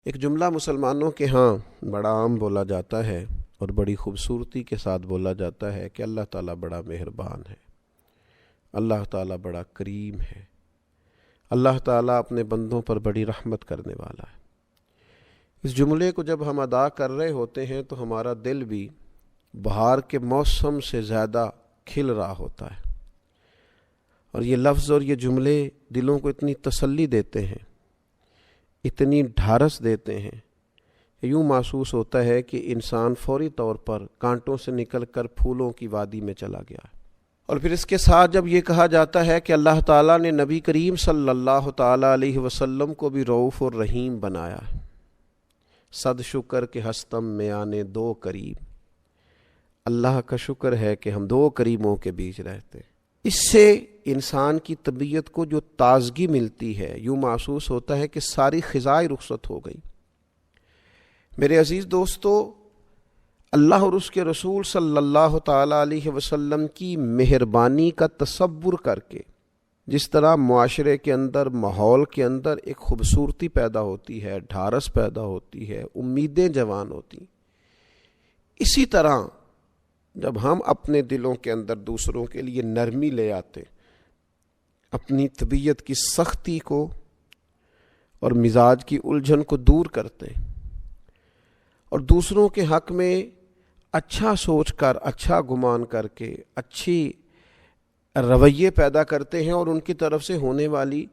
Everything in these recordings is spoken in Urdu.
ایک جملہ مسلمانوں کے ہاں بڑا عام بولا جاتا ہے اور بڑی خوبصورتی کے ساتھ بولا جاتا ہے کہ اللہ تعالیٰ بڑا مہربان ہے، اللہ تعالیٰ بڑا کریم ہے، اللہ تعالیٰ اپنے بندوں پر بڑی رحمت کرنے والا ہے۔ اس جملے کو جب ہم ادا کر رہے ہوتے ہیں تو ہمارا دل بھی بہار کے موسم سے زیادہ کھل رہا ہوتا ہے، اور یہ لفظ اور یہ جملے دلوں کو اتنی تسلی دیتے ہیں، اتنی ڈھارس دیتے ہیں، یوں محسوس ہوتا ہے کہ انسان فوری طور پر کانٹوں سے نکل کر پھولوں کی وادی میں چلا گیا ہے۔ اور پھر اس کے ساتھ جب یہ کہا جاتا ہے کہ اللہ تعالیٰ نے نبی کریم صلی اللہ تعالیٰ علیہ وسلم کو بھی رؤوف الرحیم بنایا، صد شکر کے ہستم میں آنے دو کریم، اللہ کا شکر ہے کہ ہم دو کریموں کے بیچ رہتے ہیں۔ اس سے انسان کی طبیعت کو جو تازگی ملتی ہے، یوں محسوس ہوتا ہے کہ ساری خزائیں رخصت ہو گئی۔ میرے عزیز دوستو، اللہ اور اس کے رسول صلی اللہ تعالیٰ علیہ وسلم کی مہربانی کا تصور کر کے جس طرح معاشرے کے اندر، ماحول کے اندر ایک خوبصورتی پیدا ہوتی ہے، ڈھارس پیدا ہوتی ہے، امیدیں جوان ہوتی، اسی طرح جب ہم اپنے دلوں کے اندر دوسروں کے لیے نرمی لے آتے، اپنی طبیعت کی سختی کو اور مزاج کی الجھن کو دور کرتے اور دوسروں کے حق میں اچھا سوچ کر، اچھا گمان کر کے اچھی رویے پیدا کرتے ہیں، اور ان کی طرف سے ہونے والی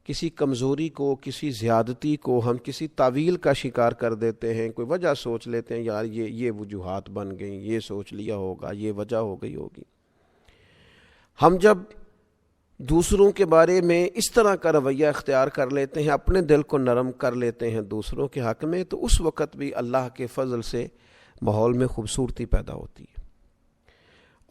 کسی کمزوری کو، کسی زیادتی کو ہم کسی تعویل کا شکار کر دیتے ہیں، کوئی وجہ سوچ لیتے ہیں، یار یہ وجوہات بن گئیں، یہ سوچ لیا ہوگا، یہ وجہ ہو گئی ہوگی۔ ہم جب دوسروں کے بارے میں اس طرح کا رویہ اختیار کر لیتے ہیں، اپنے دل کو نرم کر لیتے ہیں دوسروں کے حق میں، تو اس وقت بھی اللہ کے فضل سے ماحول میں خوبصورتی پیدا ہوتی ہے،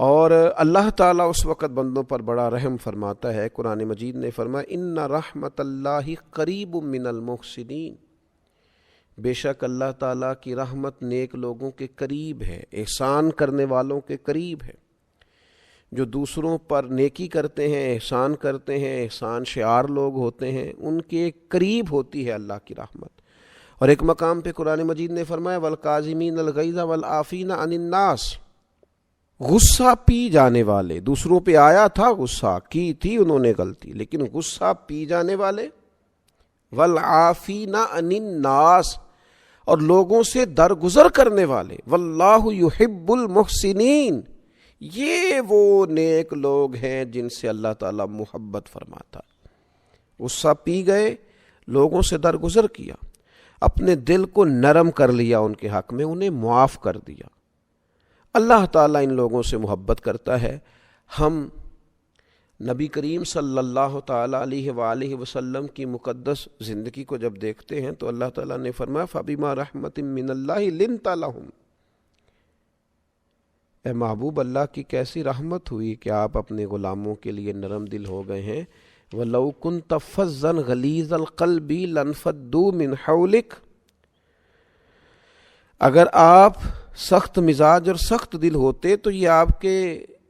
اور اللہ تعالیٰ اس وقت بندوں پر بڑا رحم فرماتا ہے۔ قرآن مجید نے فرمایا ان رحمت اللہ قریب من المحسنین، بے شک اللہ تعالیٰ کی رحمت نیک لوگوں کے قریب ہے، احسان کرنے والوں کے قریب ہے، جو دوسروں پر نیکی کرتے ہیں، احسان کرتے ہیں، احسان شعار لوگ ہوتے ہیں، ان کے قریب ہوتی ہے اللہ کی رحمت۔ اور ایک مقام پہ قرآن مجید نے فرمایا والکاظمین الغیظ والعافین عن الناس، غصہ پی جانے والے، دوسروں پہ آیا تھا غصہ، کی تھی انہوں نے غلطی، لیکن غصہ پی جانے والے، والعافین عن الناس، اور لوگوں سے درگزر کرنے والے، واللہ یحب المحسنین، یہ وہ نیک لوگ ہیں جن سے اللہ تعالیٰ محبت فرماتا ہے۔ غصہ پی گئے، لوگوں سے درگزر کیا، اپنے دل کو نرم کر لیا، ان کے حق میں انہیں معاف کر دیا۔ اللہ تعالیٰ ان لوگوں سے محبت کرتا ہے۔ ہم نبی کریم صلی اللہ تعالیٰ علیہ وآلہ وسلم کی مقدس زندگی کو جب دیکھتے ہیں تو اللہ تعالیٰ نے فرمایا فَبِمَا رَحْمَةٍ مِّنَ اللَّهِ لِنْتَ لَهُمْ، اے محبوب، اللہ کی کیسی رحمت ہوئی کہ آپ اپنے غلاموں کے لیے نرم دل ہو گئے ہیں۔ وَلَوْ كُنْتَ فَظًّا غَلِيظَ الْقَلْبِ لَانفَضُّوا مِنْ حَوْلِكَ، اگر آپ سخت مزاج اور سخت دل ہوتے تو یہ آپ کے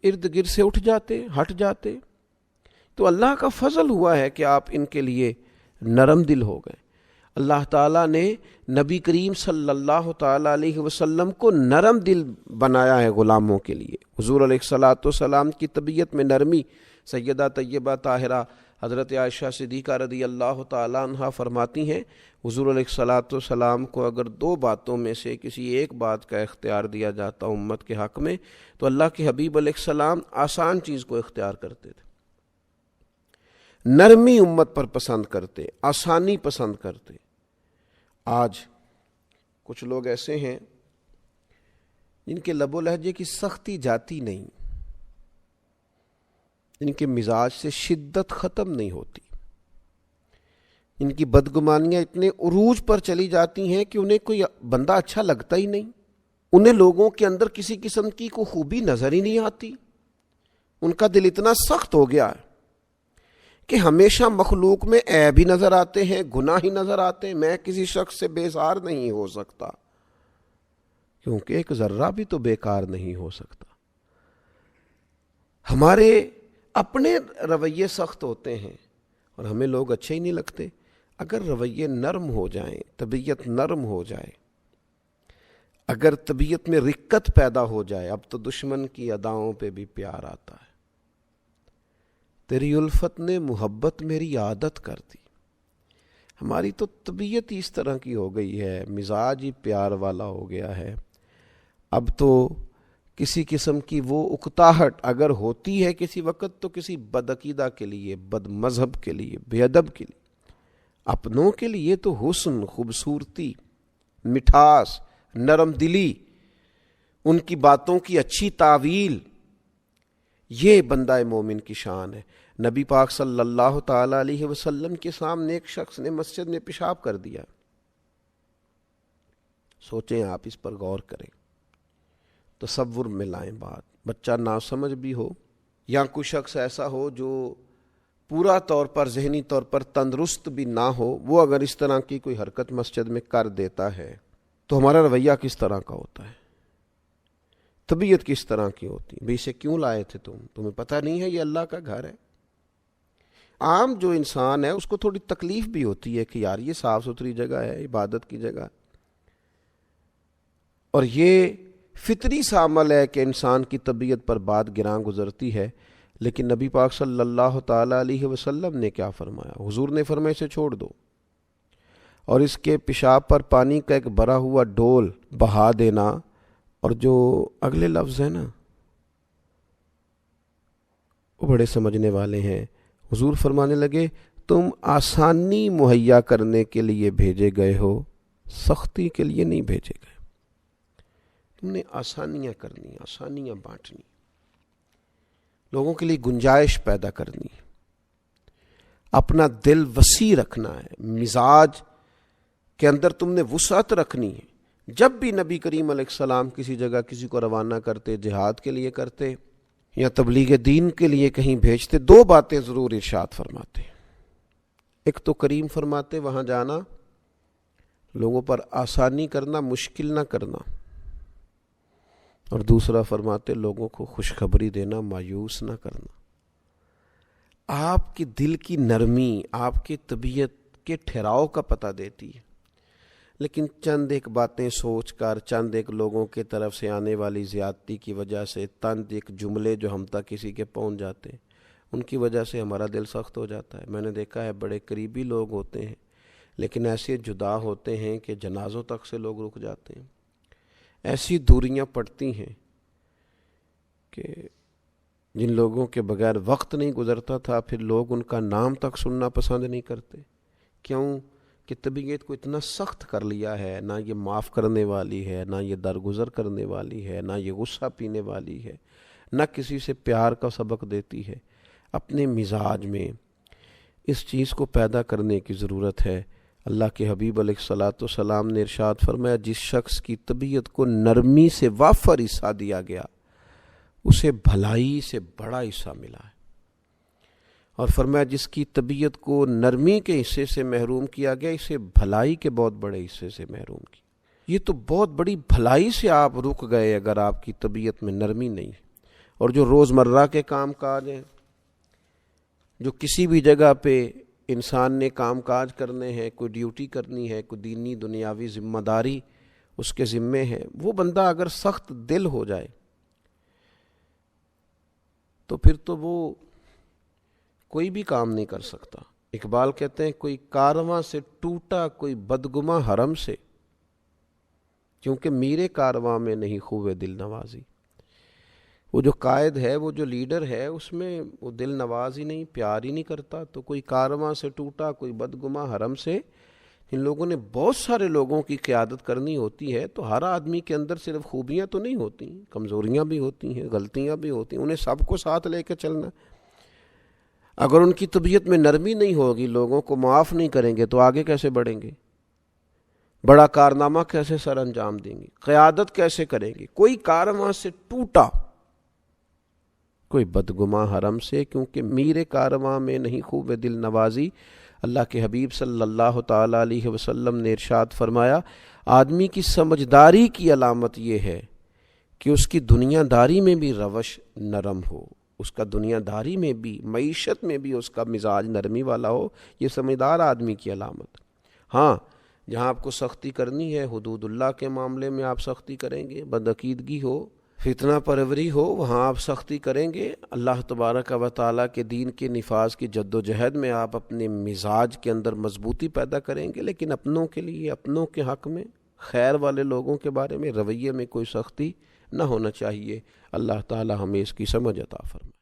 ارد گرد سے اٹھ جاتے، ہٹ جاتے۔ تو اللہ کا فضل ہوا ہے کہ آپ ان کے لیے نرم دل ہو گئے۔ اللہ تعالیٰ نے نبی کریم صلی اللہ تعالیٰ علیہ وسلم کو نرم دل بنایا ہے غلاموں کے لیے۔ حضور علیہ الصلاۃ والسلام کی طبیعت میں نرمی، سیدہ طیبہ طاہرہ حضرت عائشہ صدیقہ رضی اللہ تعالیٰ عنہ فرماتی ہیں، حضور علیہ الصلاۃ والسلام کو اگر دو باتوں میں سے کسی ایک بات کا اختیار دیا جاتا امت کے حق میں تو اللہ کے حبیب علیہ السلام آسان چیز کو اختیار کرتے تھے، نرمی امت پر پسند کرتے، آسانی پسند کرتے۔ آج کچھ لوگ ایسے ہیں جن کے لب و لہجے کی سختی جاتی نہیں، جن کے مزاج سے شدت ختم نہیں ہوتی، ان کی بدگمانیاں اتنے عروج پر چلی جاتی ہیں کہ انہیں کوئی بندہ اچھا لگتا ہی نہیں، انہیں لوگوں کے اندر کسی قسم کی کوئی خوبی نظر ہی نہیں آتی۔ ان کا دل اتنا سخت ہو گیا ہے کہ ہمیشہ مخلوق میں عیب ہی نظر آتے ہیں، گناہ ہی نظر آتے ہیں۔ میں کسی شخص سے بیزار نہیں ہو سکتا کیونکہ ایک ذرہ بھی تو بیکار نہیں ہو سکتا۔ ہمارے اپنے رویے سخت ہوتے ہیں اور ہمیں لوگ اچھے ہی نہیں لگتے۔ اگر رویے نرم ہو جائیں، طبیعت نرم ہو جائے، اگر طبیعت میں رقت پیدا ہو جائے، اب تو دشمن کی اداؤں پہ بھی پیار آتا ہے. تیری الفت نے محبت میری عادت کر دی. ہماری تو طبیعت ہی اس طرح کی ہو گئی ہے، مزاج ہی پیار والا ہو گیا ہے. اب تو کسی قسم کی وہ اکتاہٹ اگر ہوتی ہے کسی وقت تو کسی بدعقیدہ کے لیے، بد مذہب کے لیے، بے ادب کے لیے. اپنوں کے لیے تو حسن، خوبصورتی، مٹھاس، نرم دلی، ان کی باتوں کی اچھی تعویل، یہ بندہ مومن کی شان ہے. نبی پاک صلی اللہ تعالی علیہ وسلم کے سامنے ایک شخص نے مسجد میں پیشاب کر دیا. سوچیں آپ، اس پر غور کریں، تصور میں لائیں بات. بچہ ناسمجھ بھی ہو یا کوئی شخص ایسا ہو جو پورا طور پر ذہنی طور پر تندرست بھی نہ ہو، وہ اگر اس طرح کی کوئی حرکت مسجد میں کر دیتا ہے تو ہمارا رویہ کس طرح کا ہوتا ہے؟ طبیعت کس طرح کی ہوتی ہے؟ اسے کیوں لائے تھے تمہیں پتہ نہیں ہے یہ اللہ کا گھر ہے؟ عام جو انسان ہے اس کو تھوڑی تکلیف بھی ہوتی ہے کہ یار یہ صاف ستھری جگہ ہے، عبادت کی جگہ، اور یہ فطری سا عمل ہے کہ انسان کی طبیعت پر بات گراں گزرتی ہے. لیکن نبی پاک صلی اللہ تعالی علیہ وسلم نے کیا فرمایا؟ حضور نے فرمایا اسے چھوڑ دو اور اس کے پیشاب پر پانی کا ایک بھرا ہوا ڈول بہا دینا. اور جو اگلے لفظ ہے نا وہ بڑے سمجھنے والے ہیں. حضور فرمانے لگے تم آسانی مہیا کرنے کے لیے بھیجے گئے ہو، سختی کے لیے نہیں بھیجے گئے. تم نے آسانیاں کرنی، آسانیاں بانٹنی، لوگوں کے لیے گنجائش پیدا کرنی، اپنا دل وسیع رکھنا ہے، مزاج کے اندر تم نے وسعت رکھنی ہے. جب بھی نبی کریم علیہ السلام کسی جگہ کسی کو روانہ کرتے، جہاد کے لیے کرتے یا تبلیغ دین کے لیے کہیں بھیجتے، دو باتیں ضرور ارشاد فرماتے. ایک تو کریم فرماتے وہاں جانا، لوگوں پر آسانی کرنا، مشکل نہ کرنا، اور دوسرا فرماتے لوگوں کو خوشخبری دینا، مایوس نہ کرنا. آپ کے دل کی نرمی آپ کی طبیعت کے ٹھہراؤ کا پتہ دیتی ہے. لیکن چند ایک باتیں سوچ کر، چند ایک لوگوں کے طرف سے آنے والی زیادتی کی وجہ سے، چند ایک جملے جو ہم تک کسی کے پہنچ جاتے ہیں، ان کی وجہ سے ہمارا دل سخت ہو جاتا ہے. میں نے دیکھا ہے بڑے قریبی لوگ ہوتے ہیں لیکن ایسے جدا ہوتے ہیں کہ جنازوں تک سے لوگ رک جاتے ہیں. ایسی دوریاں پڑتی ہیں کہ جن لوگوں کے بغیر وقت نہیں گزرتا تھا پھر لوگ ان کا نام تک سننا پسند نہیں کرتے. کیوں کہ طبیعت کو اتنا سخت کر لیا ہے، نہ یہ معاف کرنے والی ہے، نہ یہ درگزر کرنے والی ہے، نہ یہ غصہ پینے والی ہے، نہ کسی سے پیار کا سبق دیتی ہے. اپنے مزاج میں اس چیز کو پیدا کرنے کی ضرورت ہے. اللہ کے حبیب علیہ الصلاۃ والسلام نے ارشاد فرمایا جس شخص کی طبیعت کو نرمی سے وافر حصہ دیا گیا اسے بھلائی سے بڑا حصہ ملا ہے، اور فرمایا جس کی طبیعت کو نرمی کے حصے سے محروم کیا گیا اسے بھلائی کے بہت بڑے حصے سے محروم کیا. یہ تو بہت بڑی بھلائی سے آپ رک گئے اگر آپ کی طبیعت میں نرمی نہیں ہے. اور جو روزمرہ کے کام کاج ہیں، جو کسی بھی جگہ پہ انسان نے کام کاج کرنے ہیں، کوئی ڈیوٹی کرنی ہے، کوئی دینی دنیاوی ذمہ داری اس کے ذمے ہے، وہ بندہ اگر سخت دل ہو جائے تو پھر تو وہ کوئی بھی کام نہیں کر سکتا. اقبال کہتے ہیں کوئی کارواں سے ٹوٹا کوئی بدگماں حرم سے، کیونکہ میرے کارواں میں نہیں خوب دل نوازی. وہ جو قائد ہے، وہ جو لیڈر ہے، اس میں وہ دل نواز ہی نہیں، پیار ہی نہیں کرتا. تو کوئی کارواں سے ٹوٹا کوئی بدگماں حرم سے، ان لوگوں نے بہت سارے لوگوں کی قیادت کرنی ہوتی ہے تو ہر آدمی کے اندر صرف خوبیاں تو نہیں ہوتی، کمزوریاں بھی ہوتی ہیں، غلطیاں بھی ہوتی ہیں، انہیں سب کو ساتھ لے کے چلنا. اگر ان کی طبیعت میں نرمی نہیں ہوگی، لوگوں کو معاف نہیں کریں گے تو آگے کیسے بڑھیں گے؟ بڑا کارنامہ کیسے سر انجام دیں گے؟ قیادت کیسے کریں گے؟ کوئی کارواں سے ٹوٹا کوئی بدگماں حرم سے، کیونکہ میرے کارواں میں نہیں خوب دل نوازی. اللہ کے حبیب صلی اللہ تعالی علیہ وسلم نے ارشاد فرمایا آدمی کی سمجھداری کی علامت یہ ہے کہ اس کی دنیا داری میں بھی روش نرم ہو، اس کا دنیا داری میں بھی، معیشت میں بھی اس کا مزاج نرمی والا ہو، یہ سمجھدار آدمی کی علامت۔ ہاں جہاں آپ کو سختی کرنی ہے، حدود اللہ کے معاملے میں آپ سختی کریں گے، بدعقیدگی ہو، فتنہ پروری ہو، وہاں آپ سختی کریں گے، اللہ تبارک و تعالیٰ کے دین کے نفاذ کی جد و جہد میں آپ اپنے مزاج کے اندر مضبوطی پیدا کریں گے، لیکن اپنوں کے لیے، اپنوں کے حق میں، خیر والے لوگوں کے بارے میں رویے میں کوئی سختی نہ ہونا چاہیے۔ اللہ تعالیٰ ہمیں اس کی سمجھ عطا فرمائے۔